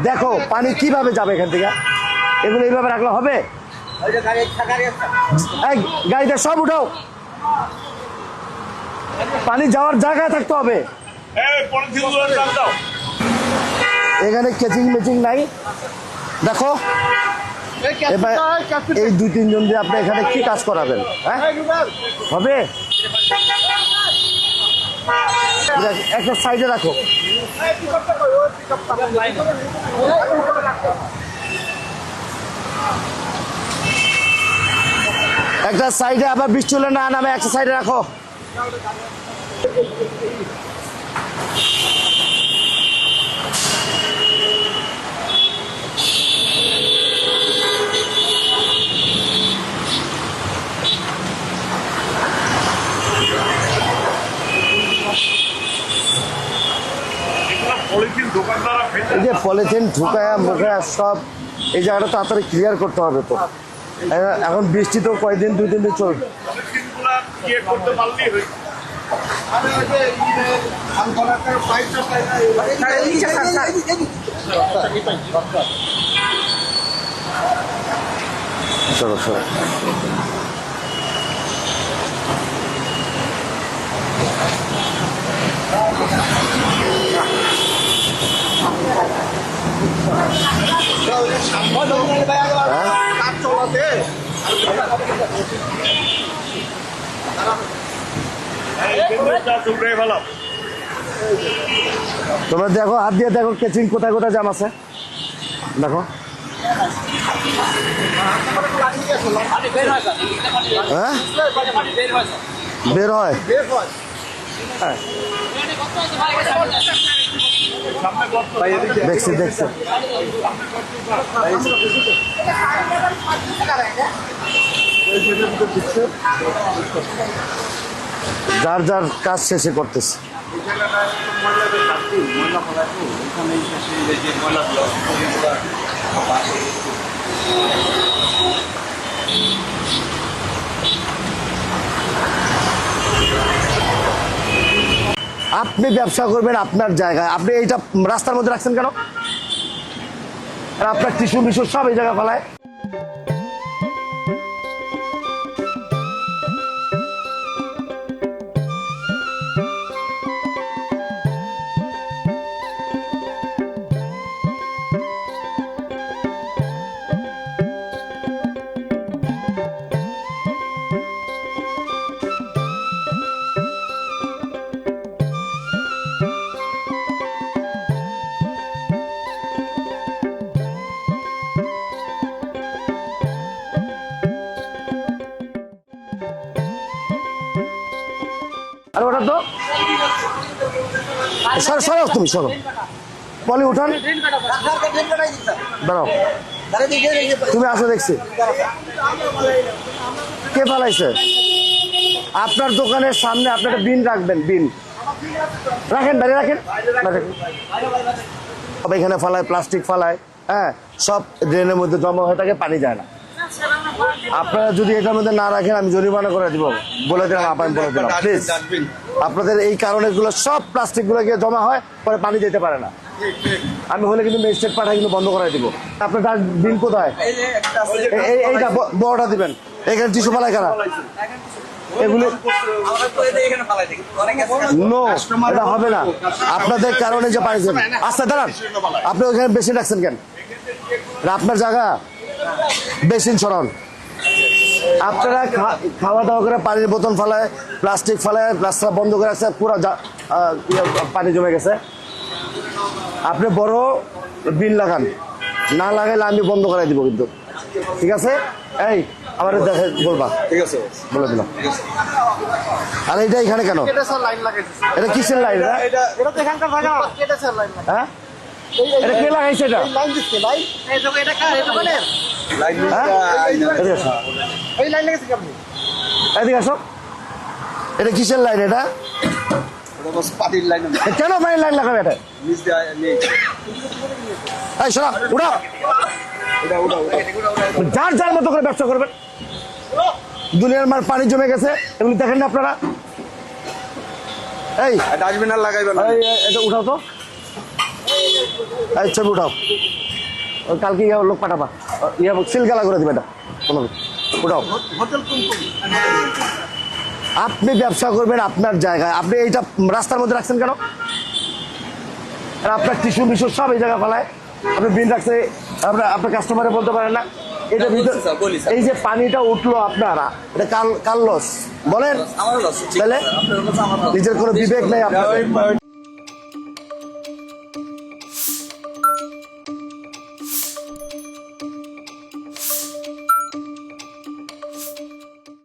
দেখো পানি কিভাবে যাবে এখান থেকে, এগুলো এইভাবে রাখলে হবে? গাড়িতে সব উঠাও, পানি যাওয়ার জায়গায় থাকতে হবে। এখানে কেচিং মেচিং নাই। দেখো এবার এই 2-3 জন দিয়ে আপনি এখানে কি কাজ করাবেন? হ্যাঁ হবে? একটা সাইডে রাখো। একটা সাইডে আবার বৃষ্টি হলে না নামে, একটা সাইডে রাখো। এই যে পলিথিন ঢুকায়া মুখে সব এই জায়গাটা তাড়াতাড়ি ক্লিয়ার করতে হবে। তো এখন বৃষ্টি তো কয়েকদিন 2-3 দিন চলবে। তোমরা দেখো, হাত দিয়ে দেখো কেচিং কোথায় কোথায় জাম আছে। দেখো হ্যাঁ বের হয়। হ্যাঁ দেখছি দেখছি। যার যার কাজ শেষে করতেছে। আপনি ব্যবসা করবেন আপনার জায়গায়, আপনি এইটা রাস্তার মধ্যে রাখছেন কেন? আর আপনার টিস্যু মিশু সব এই জায়গায় ফেলায়। আর ওটা তো সরো, তুমি সরো, পলি উঠান, দাঁড়াও। তুমি আসো, দেখছি কে ফালাইছে। আপনার দোকানের সামনে আপনি একটা বিন রাখবেন, বিন রাখেন, দাঁড়িয়ে রাখেন। সব এখানে ফালায়, প্লাস্টিক ফালায়, হ্যাঁ সব ড্রেনের মধ্যে জমা হয়ে থাকে, পানি যায় না। আপনারা যদি এটার মধ্যে না রাখেন আমি জরিমানা করে দিব, বলে দিলাম, আপনার বলে দিলাম প্লিজ। আপনাদের এই কারণে গুলো সব প্লাস্টিক গুলো গিয়ে জমা হয়, পরে পানি যেতে পারে না। আমি হলে কিন্তু ম্যাজিস্ট্রেট পাঠাই কিন্তু বন্ধ করাই দিব। আপনার বিল কোথায়? এইটা বড়টা দিবেন। এখানে টিস্যু ফালাই কারা? এগুলো নো, এটা হবে না। আপনাদের কারণে যে পানি যাবে। আচ্ছা দাঁড়ান, আপনি ওখানে বেশি রাখছেন কেন? আপনার জায়গা, বেসিন সরান। আপনারা খাওয়া দাওয়া করে পানির বোতল ফালায়, প্লাস্টিক ফালায়, রাস্তা বন্ধ করে রাখছে, পুরো পানি জমে গেছে। আপনি বড় বিল লাগান, না লাগাইলে আমি বন্ধ করাই দিব কিন্তু, ঠিক আছে? এই আমার দেখে বলবা, ঠিক আছে বলে দিলাম। আর এইটা এখানে কেন? এটা কিসের লাইন? হ্যাঁ এটা কে লাগাইছে? এটা এদিকে আসো। এটা কিসের লাইন? এটা কেন পানির লাইন লাগাবে? এটা শোনা, উড়া, যার যার মতো করে ব্যবসা করবেন। দুনিয়ার মার পানি জমে গেছে, এগুলি দেখেন না আপনারা? এই ডাস্টবিন আর লাগাইবেন, এটা উঠাও তো। এই ছবি উঠাও, ওই কালকে ইয়া লোক পাঠাবা, ইয়া সিলগালা করে দিবে এটা কোনো উঠাও। হোটেল কোন কোন? আপনি ব্যবসা করবেন আপনার জায়গায়, আপনি এইটা রাস্তার মধ্যে রাখছেন কেন? আর আপনার টিস্যু মিশু সব এই জায়গায় ফেলায়, আপনি বিল রাখছে, আপনার কাস্টমারে বলতে পারেন না এটা ভিতর, এই যে পানিটা উঠলো আপনার, এটা কাল লস বলেন, তাহলে নিজের কোনো বিবেক নেই আপনার।